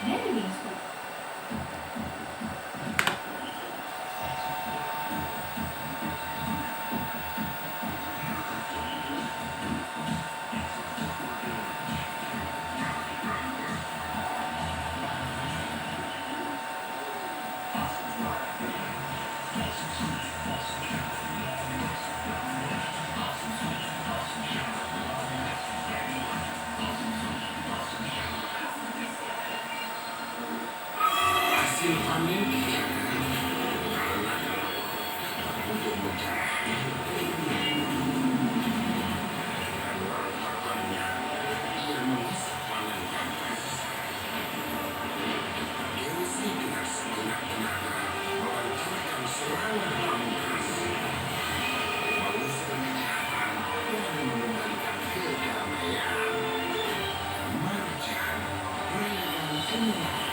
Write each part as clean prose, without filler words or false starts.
Henry Street. Hasil panen untuk mencari pakannya dan menghisap panen pantas. Gengsi dengan segenap tenaga melancarkan serangan pamungkas, mengusir kejahatan dan mengembalikan kedamaian. Marjan, perayaan kemenangan.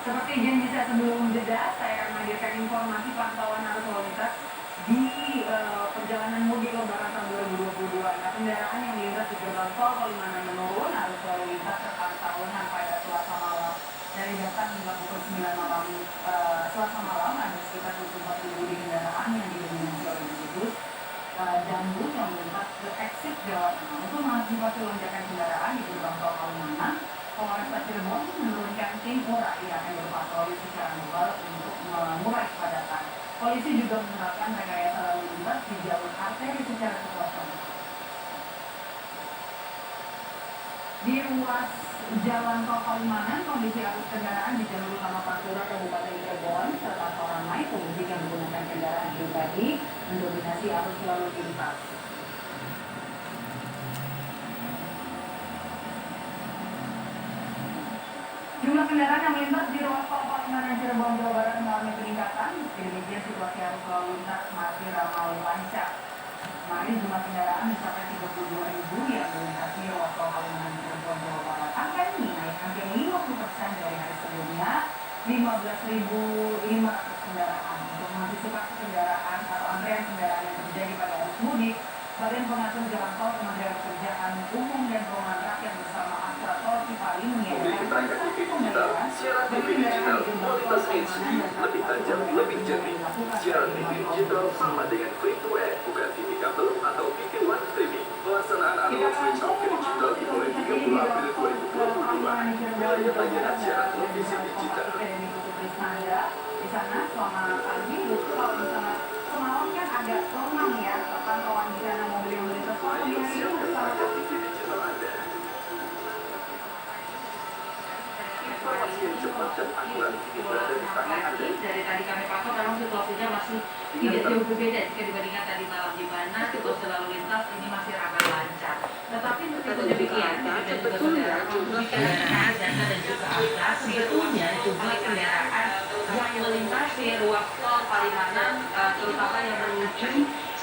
Seperti janji saya sebelum jeda, saya akan menghadirkan informasi pantauan arus lalu lintas di perjalanan mudik Lebaran tahun 2022. Nah, kendaraan yang melintas di gerbang tol Palimanan menurun, arus lalu lintas sekitar tahunan pada Selasa malam. Dari data hingga pukul 9 malam Selasa malam ada sekitar 24.000 kendaraan yang didominasi oleh minibus dan bus yang melintas ke exit Jawa Tengah. Untuk mengantisipasi lonjakan kendaraan di gerbang tol Palimanan, Polresta Cirebon menurunkan tim ORA yang akan berpatroli secara mobile untuk mengurai kepadatan. Polisi juga menerapkan rekayasa lalu lintas di jalur arteri secara situasional. Di ruas Jalan Tol Palimanan, kondisi arus kendaraan di jalur utama Pantura Kabupaten Cirebon serta tol ramai, pemudik yang menggunakan kendaraan pribadi mendominasi arus lalu lintas. Jumlah kendaraan yang melintas di ruas tol Palimanan Cirebon Jawa Barat mengalami peningkatan. Meski demikian, situasi arus lalu lintas masih ramai lancar. Kemarin jumlah kendaraan mencapai 32.000 yang melintasi ruas tol Palimanan Cirebon Jawa Barat. Angka ini naik hampir 50% dari hari sebelumnya, 15.500 kendaraan. Untuk mengantisipasi kendaraan atau antrean kendaraan yang terjadi pada arus mudik, Badan Pengatur Jalan Tol Kementerian Pekerjaan Umum dan Perumahan Rakyat bersama Astra Tol Cipali menyiapkan satu pembayaran bagi kendaraan di gerbang tol Palimanan dan lebih tajam, lebih jernih. Siaran TV digital sama dengan free to air, bukan TV kabel atau TV One streaming. Pelaksanaan annual switch off ke digital dimulai 30 April 2022. Wilayah layanan siaran televisi digital. Di sana selama pagi, kalau misalnya semalam kan agak lengang ya, pantauan di sana mobil yang melintas. Kalau di hari ini bersama TV digital Anda. Informasi yang cepat dan akurat ini berada di tangan Anda. Dari tadi kami pantau memang situasinya masih tidak jauh berbeda jika dibandingkan tadi malam, di mana situasi lalu lintas ini masih ramai lancar. Tetapi meskipun demikian, dan juga saudara, pengemudi kendaraan Jasa dan juga Astra, sebetulnya jumlah kendaraan yang melintasi ruas tol Palimanan, terutama yang menuju